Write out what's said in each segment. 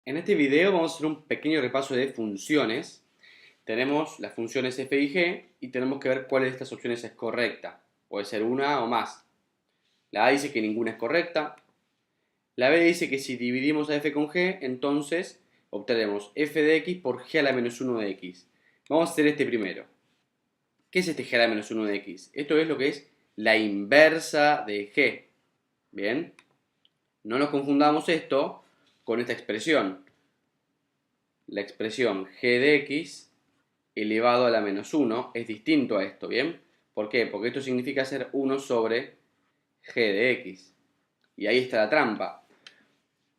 En este video vamos a hacer un pequeño repaso de funciones. Tenemos las funciones f y g y tenemos que ver cuál de estas opciones es correcta. Puede ser una o más. La A dice que ninguna es correcta. La B dice que si dividimos a f con g, entonces obtenemos f de x por g a la menos 1 de x. Vamos a hacer este primero. ¿Qué es este g a la menos 1 de x? Esto es lo que es la inversa de g. Bien, no nos confundamos esto con esta expresión. La expresión g de x elevado a la menos 1 es distinto a esto, ¿bien? ¿Por qué? Porque esto significa ser 1 sobre g de x. Y ahí está la trampa.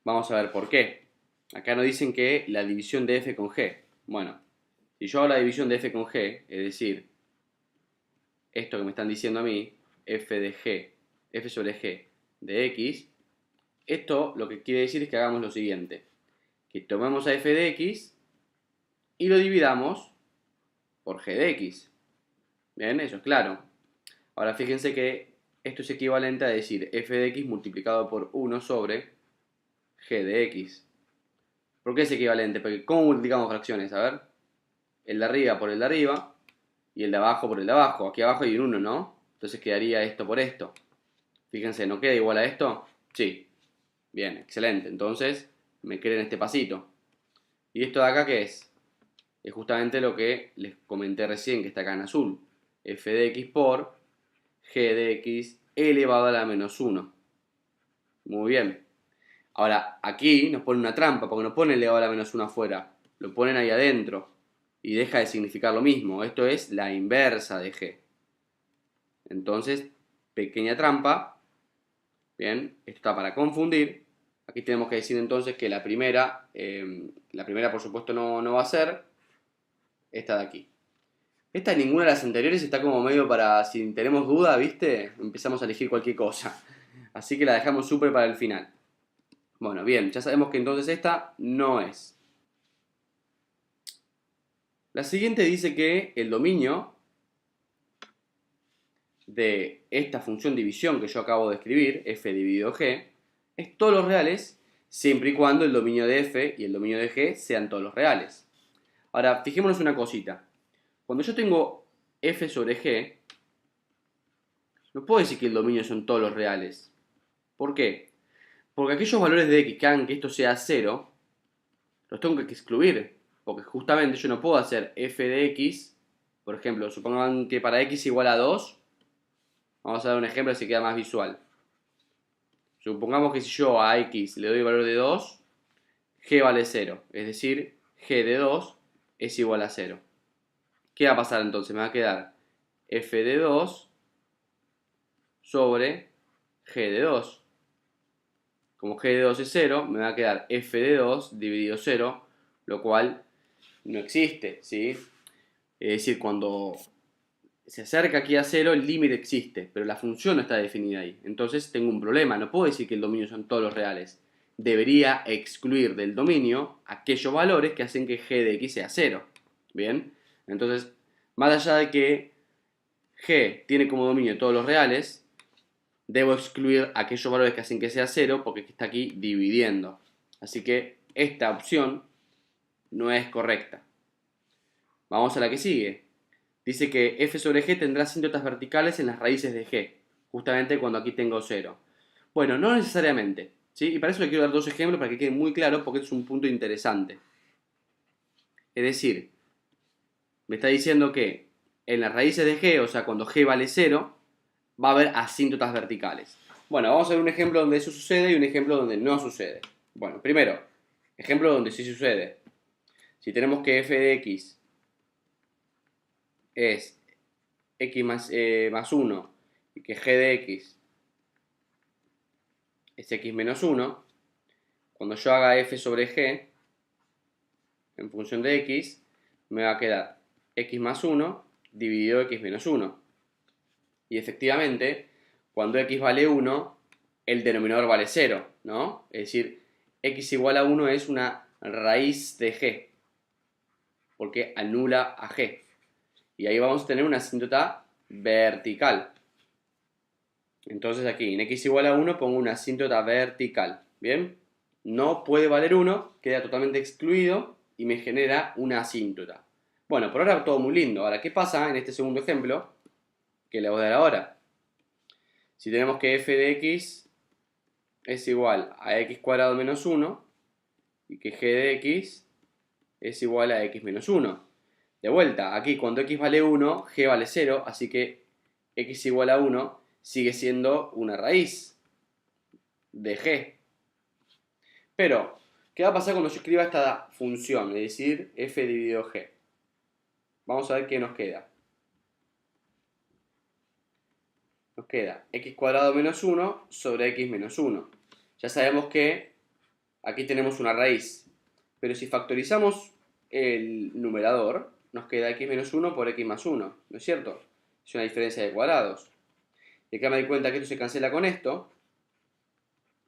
Vamos a ver por qué. Acá nos dicen que la división de f con g. Bueno, si yo hago la división de f con g, es decir, esto que me están diciendo a mí, f de g, f sobre g de x, esto lo que quiere decir es que hagamos lo siguiente. Que tomemos a f de x y lo dividamos por g de x. Bien, eso es claro. Ahora fíjense que esto es equivalente a decir f de x multiplicado por 1 sobre g de x. ¿Por qué es equivalente? Porque ¿cómo multiplicamos fracciones? A ver. El de arriba por el de arriba y el de abajo por el de abajo. Aquí abajo hay un 1, ¿no? Entonces quedaría esto por esto. Fíjense, ¿no queda igual a esto? Sí. Bien, excelente. Entonces me queda en este pasito. ¿Y esto de acá qué es? Es justamente lo que les comenté recién, que está acá en azul. F de x por g de x elevado a la menos 1. Muy bien. Ahora, aquí nos pone una trampa, porque no pone elevado a la menos 1 afuera. Lo ponen ahí adentro. Y deja de significar lo mismo. Esto es la inversa de g. Entonces, pequeña trampa. Bien, esto está para confundir. Aquí tenemos que decir entonces que la primera por supuesto no va a ser esta de aquí. Esta ninguna de las anteriores está como medio para, si tenemos duda, ¿viste? Empezamos a elegir cualquier cosa. Así que la dejamos súper para el final. Bueno, bien, ya sabemos que entonces esta no es. La siguiente dice que el dominio de esta función división que yo acabo de escribir, f dividido g, es todos los reales, siempre y cuando el dominio de f y el dominio de g sean todos los reales. Ahora, fijémonos una cosita. Cuando yo tengo f sobre g, no puedo decir que el dominio son todos los reales. ¿Por qué? Porque aquellos valores de x que hagan que esto sea 0, los tengo que excluir. Porque justamente yo no puedo hacer f de x, por ejemplo, supongan que para x igual a 2, vamos a dar un ejemplo así queda más visual. Supongamos que si yo a x le doy el valor de 2, g vale 0. Es decir, g de 2 es igual a 0. ¿Qué va a pasar entonces? Me va a quedar f de 2 sobre g de 2. Como g de 2 es 0, me va a quedar f de 2 dividido 0, lo cual no existe, ¿sí? Es decir, cuando se acerca aquí a 0, el límite existe, pero la función no está definida ahí. Entonces tengo un problema, no puedo decir que el dominio son todos los reales. Debería excluir del dominio aquellos valores que hacen que g de x sea 0. ¿Bien? Entonces, más allá de que g tiene como dominio todos los reales, debo excluir aquellos valores que hacen que sea 0 porque está aquí dividiendo. Así que esta opción no es correcta. Vamos a la que sigue. Dice que f sobre g tendrá asíntotas verticales en las raíces de g, justamente cuando aquí tengo 0. Bueno, no necesariamente, ¿sí? Y para eso le quiero dar dos ejemplos para que quede muy claro porque es un punto interesante. Es decir, me está diciendo que en las raíces de g, o sea, cuando g vale 0, va a haber asíntotas verticales. Bueno, vamos a ver un ejemplo donde eso sucede y un ejemplo donde no sucede. Bueno, primero, ejemplo donde sí sucede. Si tenemos que f de x es x más 1 y que g de x es x menos 1, cuando yo haga f sobre g en función de x, me va a quedar x más 1 dividido x menos 1. Y efectivamente, cuando x vale 1, el denominador vale 0, ¿no? Es decir, x igual a 1 es una raíz de g, porque anula a g. Y ahí vamos a tener una asíntota vertical. Entonces aquí en x igual a 1 pongo una asíntota vertical. ¿Bien? no puede valer 1, queda totalmente excluido y me genera una asíntota. Bueno, por ahora todo muy lindo. Ahora, ¿qué pasa en este segundo ejemplo que le voy a dar ahora? Si tenemos que f de x es igual a x cuadrado menos 1 y que g de x es igual a x menos 1. De vuelta, aquí cuando x vale 1, g vale 0, así que x igual a 1 sigue siendo una raíz de g. Pero, ¿qué va a pasar cuando yo escriba esta función? Es decir, f dividido g. Vamos a ver qué nos queda. Nos queda x cuadrado menos 1 sobre x menos 1. Ya sabemos que aquí tenemos una raíz. Pero si factorizamos el numerador, nos queda x menos 1 por x más 1. ¿No es cierto? Es una diferencia de cuadrados. Y acá me doy cuenta que esto se cancela con esto.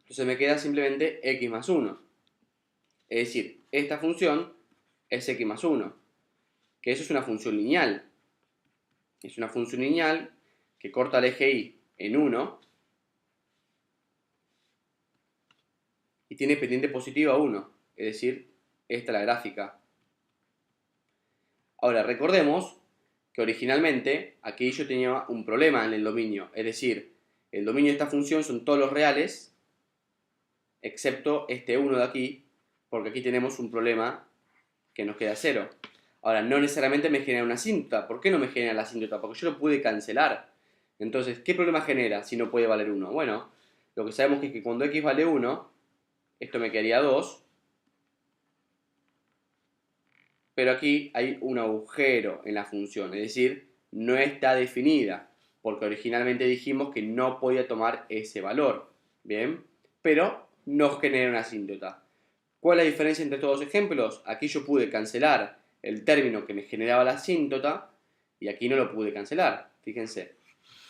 Entonces me queda simplemente x más 1. Es decir, esta función es x más 1. Que eso es una función lineal. Es una función lineal que corta el eje y en 1 y tiene pendiente positiva 1. Es decir, esta es la gráfica. Ahora, recordemos que originalmente aquí yo tenía un problema en el dominio. Es decir, el dominio de esta función son todos los reales, excepto este 1 de aquí, porque aquí tenemos un problema que nos queda 0. Ahora, no necesariamente me genera una asíntota. ¿Por qué no me genera la asíntota? Porque yo lo pude cancelar. Entonces, ¿qué problema genera si no puede valer 1? Bueno, lo que sabemos es que cuando x vale 1, esto me quedaría 2, pero aquí hay un agujero en la función, es decir, no está definida, porque originalmente dijimos que no podía tomar ese valor, ¿bien? Pero nos genera una asíntota. ¿Cuál es la diferencia entre estos dos ejemplos? Aquí yo pude cancelar el término que me generaba la asíntota y aquí no lo pude cancelar, fíjense.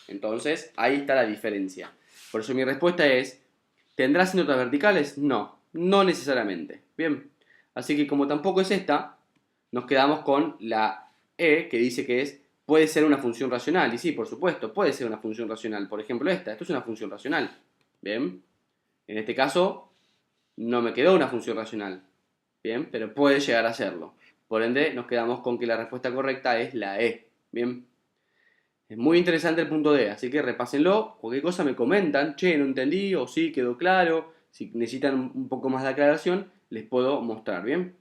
Entonces, ahí está la diferencia. Por eso mi respuesta es, ¿tendrá asíntotas verticales? No, no necesariamente. Bien, así que como tampoco es esta, nos quedamos con la E, que dice que puede ser una función racional. Y sí, por supuesto, puede ser una función racional. Por ejemplo, esto es una función racional. Bien, en este caso, no me quedó una función racional. Bien, pero puede llegar a serlo. Por ende, nos quedamos con que la respuesta correcta es la E. Bien. Es muy interesante el punto D, así que repásenlo. Cualquier cosa me comentan, che, no entendí, o sí, quedó claro. Si necesitan un poco más de aclaración, les puedo mostrar, ¿bien?